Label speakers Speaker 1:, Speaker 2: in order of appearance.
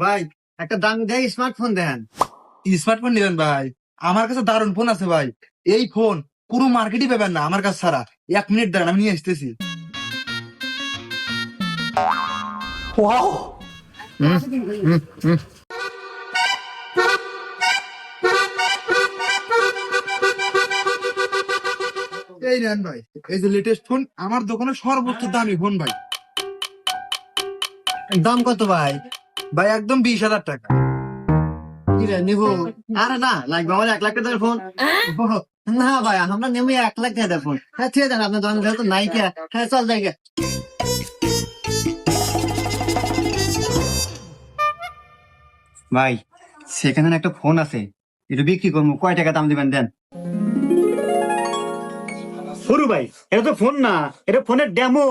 Speaker 1: ভাই একটা দামি দেয় স্মার্টফোন দেন।
Speaker 2: স্মার্টফোন নেবেন ভাই? আমার কাছে দারুণ ফোন আছে ভাই। এই ফোন পুরো মার্কেটই পাবেন না আমার কাছে ছাড়া। 1 মিনিট দাঁড়ান, আমি নিয়ে আসতেছি। এই নেন ভাই, এই যে লেটেস্ট ফোন, আমার দোকানে সর্বোচ্চ দামি ফোন ভাই।
Speaker 1: দাম কত ভাই?
Speaker 2: ভাই একদম 20,000 টাকা।
Speaker 1: কি রে নিবো? আরে না, লাগবে আমার 1 লাখ টাকার ফোন। না ভাই, আমরা নেবো 1 লাখ টাকার ফোন। হ্যাঁ ঠিক আছে, আপনার দোকান যেহেতু নাই কে, হ্যাঁ চল যাই গে। ভাই সেখানে একটা ফোন আছে, এটা বিক্রি করবো, কয় টাকা দাম দিবেন দেন। সরু ভাই, এটা তো ফোন না, এটা ফোনের ডেমো।